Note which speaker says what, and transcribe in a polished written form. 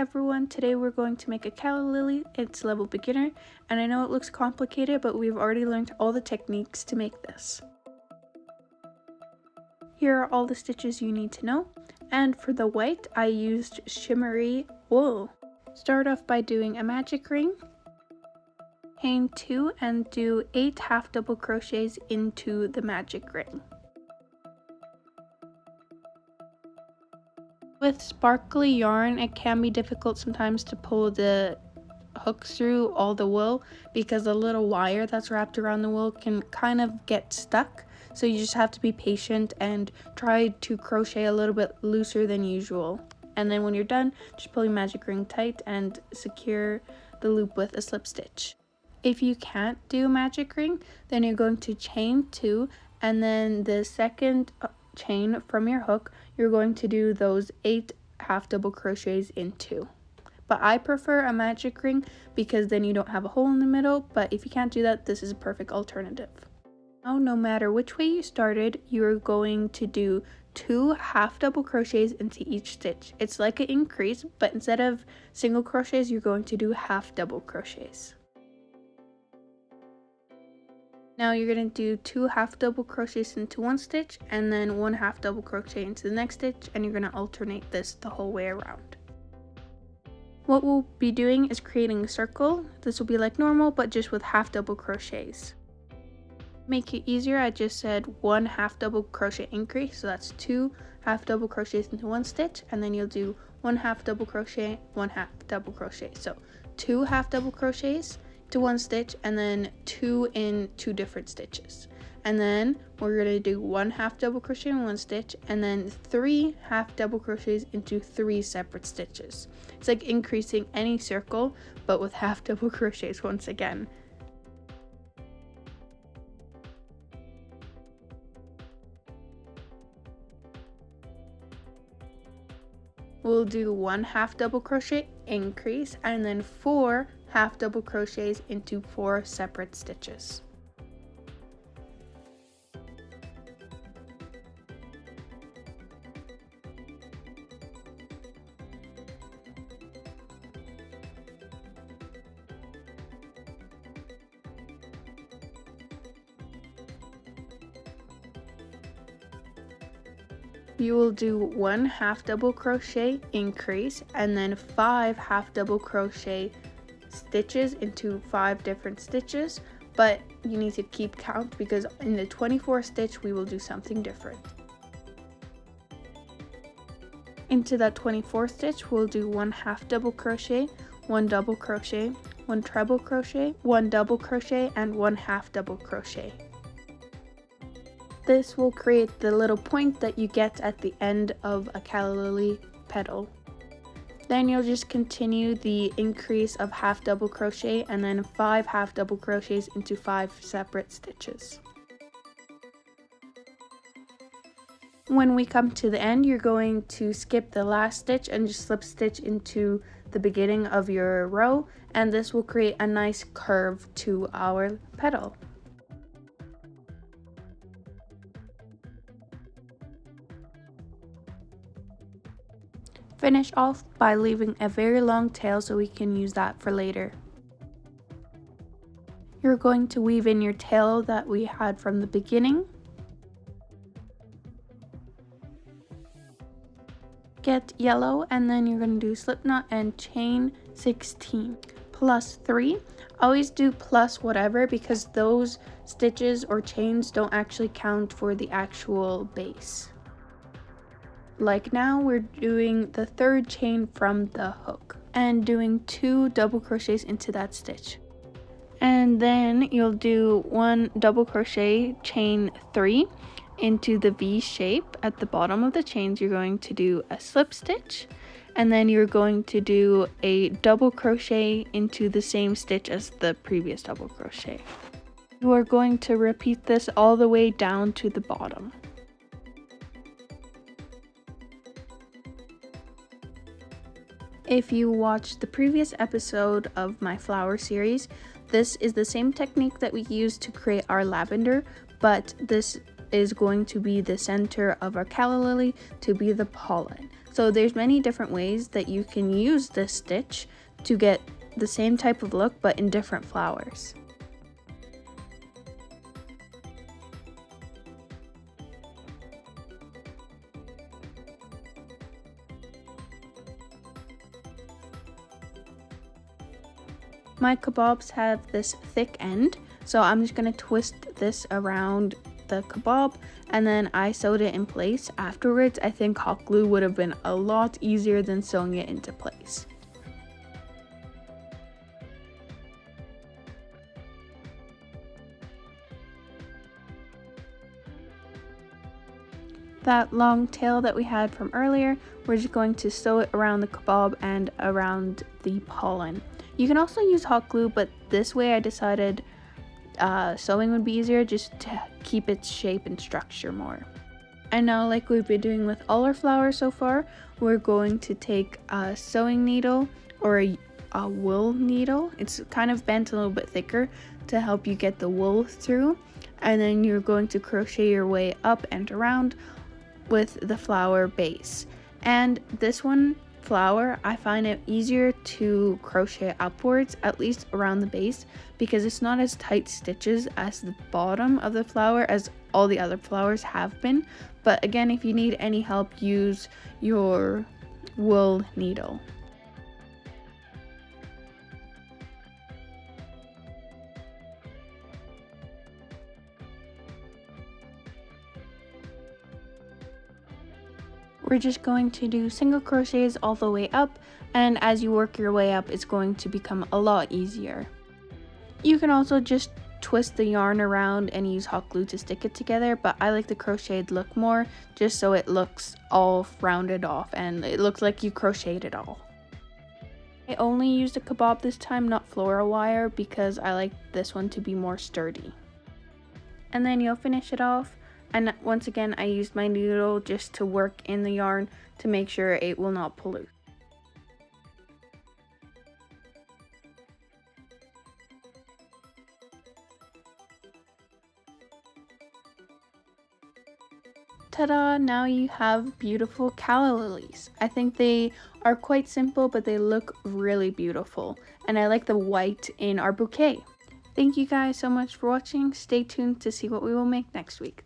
Speaker 1: everyone, today we're going to make a calla lily. It's level beginner, and I know it looks complicated, but we've already learned all the techniques to make this. Here are all the stitches you need to know, and for the white I used shimmery wool. Start off by doing a magic ring, chain 2 and do 8 half double crochets into the magic ring. With sparkly yarn, it can be difficult sometimes to pull the hooks through all the wool because the little wire that's wrapped around the wool can kind of get stuck. So you just have to be patient and try to crochet a little bit looser than usual. And then when you're done, just pull your magic ring tight and secure the loop with a slip stitch. If you can't do a magic ring, then you're going to chain 2 and then the second chain from your hook, you're going to do those 8 half double crochets in 2. But I prefer a magic ring because then you don't have a hole in the middle, but if you can't do that, this is a perfect alternative. Now, no matter which way you started, you're going to do 2 half double crochets into each stitch. It's like an increase, but instead of single crochets, you're going to do half double crochets. Now you're going to do 2 half double crochets into one stitch and then 1 half double crochet into the next stitch, and you're going to alternate this the whole way around. What we'll be doing is creating a circle. This will be like normal but just with half double crochets. Make it easier, I just said 1 half double crochet increase, so that's 2 half double crochets into one stitch, and then you'll do 1 half double crochet, 1 half double crochet. So 2 half double crochets to one stitch and then 2 in 2 different stitches, and then we're going to do 1 half double crochet in one stitch and then 3 half double crochets into 3 separate stitches. It's like increasing any circle but with half double crochets once again. We'll do 1 half double crochet increase and then 4 half double crochets into 4 separate stitches. You will do 1 half double crochet increase and then 5 half double crochet stitches into 5 different stitches, but you need to keep count because in the 24th stitch we will do something different. Into that 24th stitch we'll do 1 half double crochet, 1 double crochet, 1 treble crochet, 1 double crochet, and 1 half double crochet. This will create the little point that you get at the end of a calla lily petal. Then you'll just continue the increase of half double crochet and then 5 half double crochets into 5 separate stitches. When we come to the end, you're going to skip the last stitch and just slip stitch into the beginning of your row, and this will create a nice curve to our petal. Finish off by leaving a very long tail so we can use that for later. You're going to weave in your tail that we had from the beginning. Get yellow and then you're going to do slip knot and chain 16 plus 3. Always do plus whatever because those stitches or chains don't actually count for the actual base. Like now we're doing the 3rd chain from the hook and doing 2 double crochets into that stitch, and then you'll do 1 double crochet, chain 3 into the V shape. At the bottom of the chains you're going to do a slip stitch, and then you're going to do a double crochet into the same stitch as the previous double crochet. You are going to repeat this all the way down to the bottom. If you watched the previous episode of my flower series, this is the same technique that we used to create our lavender, but this is going to be the center of our calla lily to be the pollen. So there's many different ways that you can use this stitch to get the same type of look but in different flowers. My kebabs have this thick end, so I'm just going to twist this around the kebab and then I sewed it in place. Afterwards, I think hot glue would have been a lot easier than sewing it into place. That long tail that we had from earlier, we're just going to sew it around the kebab and around the pollen. You can also use hot glue, but this way I decided sewing would be easier just to keep its shape and structure more. And now, like we've been doing with all our flowers so far, we're going to take a sewing needle or a wool needle. It's kind of bent a little bit thicker to help you get the wool through. And then you're going to crochet your way up and around with the flower base. And this one flower, I find it easier to crochet upwards, at least around the base, because it's not as tight stitches as the bottom of the flower as all the other flowers have been. But again, if you need any help, use your wool needle. We're just going to do single crochets all the way up, and as you work your way up, it's going to become a lot easier. You can also just twist the yarn around and use hot glue to stick it together, but I like the crocheted look more, just so it looks all rounded off and it looks like you crocheted it all. I only used a kebab this time, not floral wire, because I like this one to be more sturdy. And then you'll finish it off. And once again, I used my needle just to work in the yarn to make sure it will not pollute. Ta-da! Now you have beautiful calla lilies. I think they are quite simple, but they look really beautiful. And I like the white in our bouquet. Thank you guys so much for watching. Stay tuned to see what we will make next week.